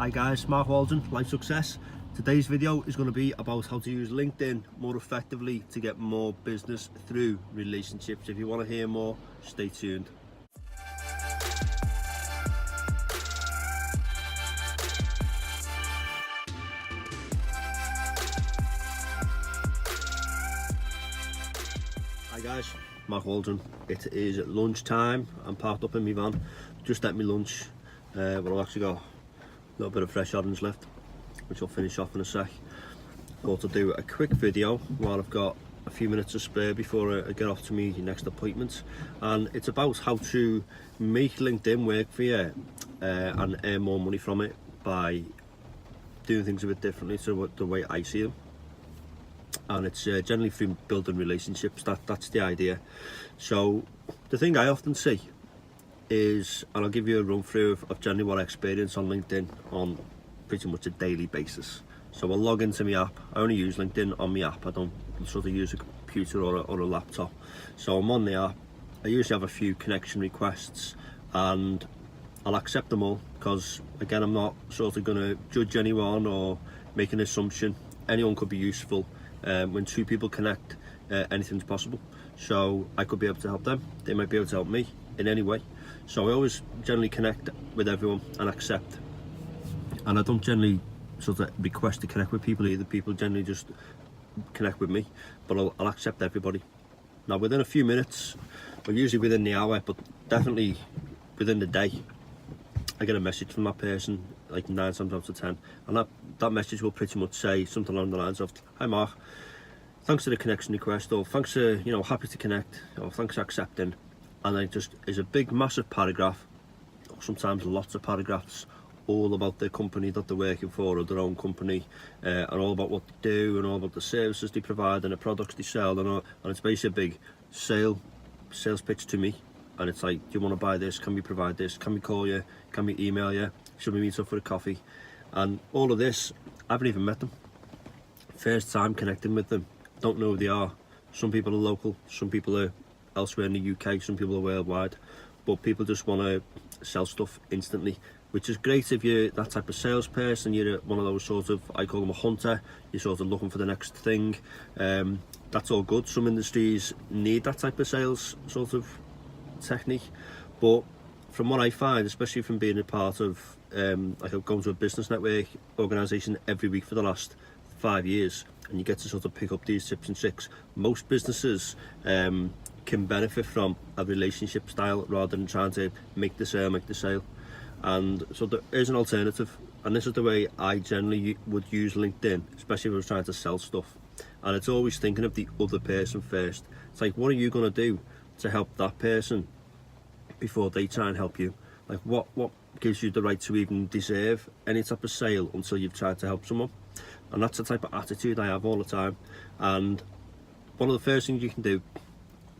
Hi guys, Mark Walden, Life Success. Today's video is going to be about how to use LinkedIn more effectively to get more business through relationships. If you want to hear more, stay tuned. Hi guys, Mark Walden. It is lunchtime. I'm parked up in my van, just at my lunch, but I've actually got a little bit of fresh orange left, which I'll finish off in a sec. Thought I'd do a quick video while I've got a few minutes to spare before I get off to my next appointment, and it's about how to make LinkedIn work for you and earn more money from it by doing things a bit differently to the way I see them. And it's generally through building relationships. That's the idea. So the thing I often see is, and I'll give you a run through of generally what I experience on LinkedIn on pretty much a daily basis. So I'll log into my app. I only use LinkedIn on my app. I don't sort of use a computer or a laptop. So I'm on the app. I usually have a few connection requests and I'll accept them all, because again, I'm not sort of going to judge anyone or make an assumption. Anyone could be useful. When two people connect, anything's possible. So I could be able to help them. They might be able to help me in any way. So I always generally connect with everyone and accept. And I don't generally sort of request to connect with people either. People generally just connect with me, but I'll accept everybody. Now within a few minutes, or usually within the hour, but definitely within the day, I get a message from that person, like 9 times out of 10, and that message will pretty much say something along the lines of, "Hi Mark, thanks for the connection request," or "Thanks for, happy to connect," or "Thanks for accepting." And then it just is a big massive paragraph, or sometimes lots of paragraphs, all about the company that they're working for, or their own company, and all about what they do, and all about the services they provide and the products they sell, and it's basically a big sales pitch to me. And it's like, do you want to buy this? Can we provide this? Can we call you? Can we email you? Should we meet up for a coffee? And all of this, I haven't even met them. First time connecting with them. Don't know who they are. Some people are local, some people are elsewhere in the UK, some people are worldwide. But people just want to sell stuff instantly, which is great if you're that type of salesperson. You're one of those sort of, I call them a hunter. You're sort of looking for the next thing. That's all good. Some industries need that type of sales sort of technique, but from what I find, especially from being a part of like I've gone to a business network organisation every week for the last 5 years, and you get to sort of pick up these tips and tricks. Most businesses can benefit from a relationship style rather than trying to make the sale. And so there is an alternative, and this is the way I generally would use LinkedIn, especially if I was trying to sell stuff. And it's always thinking of the other person first. It's like, what are you going to do to help that person before they try and help you? Like, what gives you the right to even deserve any type of sale until you've tried to help someone? And that's the type of attitude I have all the time. And one of the first things you can do,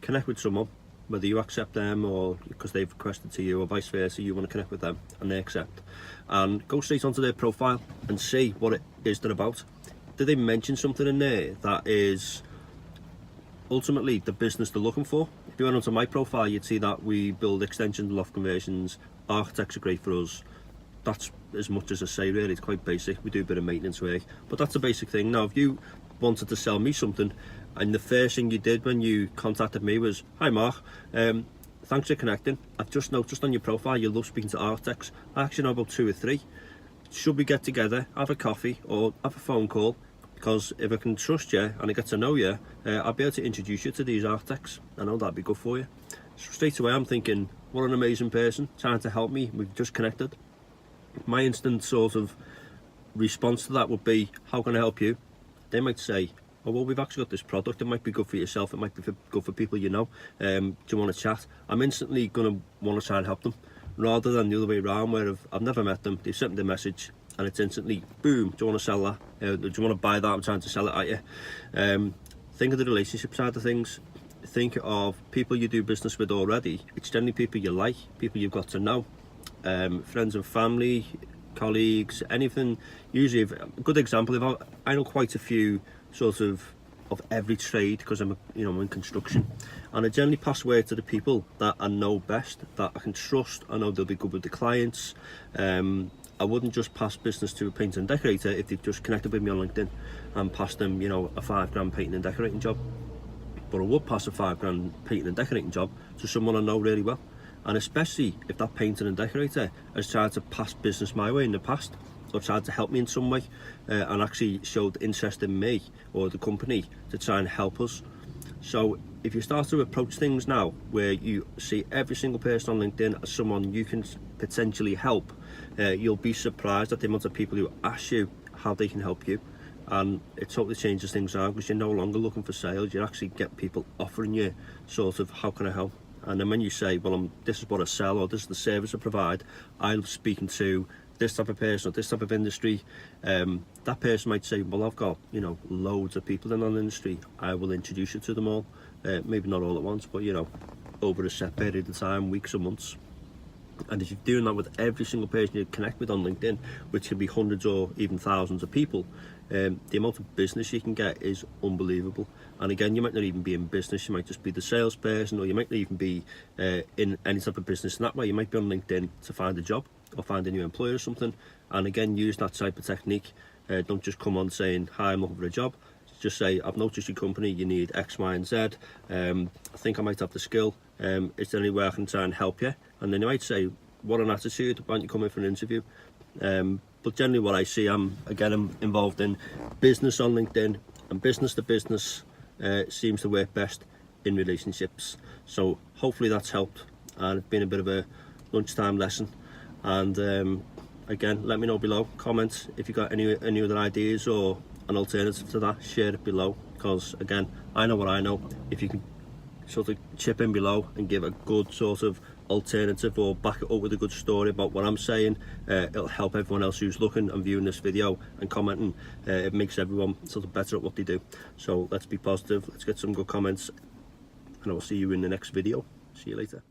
connect with someone, whether you accept them or because they've requested to you, or vice versa, you want to connect with them and they accept, and go straight onto their profile and see what it is they're about. Do they mention something in there that is ultimately the business they're looking for? If you went onto my profile, you'd see that we build extensions, loft conversions, architects are great for us. That's as much as I say, really. It's quite basic. We do a bit of maintenance work, but that's a basic thing. Now if you wanted to sell me something, and the first thing you did when you contacted me was, "Hi Mark, thanks for connecting. I've just noticed on your profile you love speaking to architects. I actually know about 2 or 3. Should we get together, have a coffee or have a phone call? Because if I can trust you and I get to know you, I'll be able to introduce you to these architects. I know that'd be good for you." So straight away I'm thinking, what an amazing person, trying to help me. We've just connected. My instant sort of response to that would be, "How can I help you?" They might say, "Oh, well, we've actually got this product. It might be good for yourself. It might be good for people you know. Do you want to chat?" I'm instantly going to want to try and help them, rather than the other way around, where I've never met them, they've sent me the message, and it's instantly, boom, "Do you want to sell that? Do you want to buy that? I'm trying to sell it at you." Think of the relationship side of things. Think of people you do business with already. It's generally people you like, people you've got to know, friends and family, colleagues, anything. Usually, a good example, if I know quite a few sort of every trade, because I'm in construction, and I generally pass word to the people that I know best, that I can trust. I know they'll be good with the clients, I wouldn't just pass business to a painter and decorator if they've just connected with me on LinkedIn and passed them, you know, a £5 painting and decorating job. But I would pass a £5 painting and decorating job to someone I know really well. And especially if that painter and decorator has tried to pass business my way in the past, or tried to help me in some way, and actually showed interest in me or the company to try and help us. So if you start to approach things now where you see every single person on LinkedIn as someone you can potentially help, you'll be surprised at the amount of people who ask you how they can help you. And it totally changes things around, because you're no longer looking for sales. You actually get people offering you sort of, how can I help? And then when you say, well, this is what I sell, or this is the service I provide, I'm speaking to this type of person or this type of industry, that person might say, well, I've got, you know, loads of people in that industry, I will introduce you to them all. Maybe not all at once, but, you know, over a set period of time, weeks or months. And if you're doing that with every single person you connect with on LinkedIn, which can be hundreds or even thousands of people, the amount of business you can get is unbelievable. And again, you might not even be in business, you might just be the salesperson, or you might not even be in any type of business in that way. You might be on LinkedIn to find a job or find a new employer or something. And again, use that type of technique. Don't just come on saying, hi, I'm looking for a job. Just say, I've noticed your company, you need X, Y and Z. I think I might have the skill. Is there any way I can try and help you? And then you might say, what an attitude, why don't you come in for an interview? But generally what I see, I'm involved in business on LinkedIn, and business to business seems to work best in relationships. So hopefully that's helped, and it's been a bit of a lunchtime lesson. And again, let me know below, comment if you've got any other ideas or an alternative to that. Share it below, because again, I know what I know. If you can sort of chip in below and give a good sort of alternative, or back it up with a good story about what I'm saying, it'll help everyone else who's looking and viewing this video and commenting. It makes everyone sort of better at what they do. So let's be positive, let's get some good comments, and I will see you in the next video. See you later.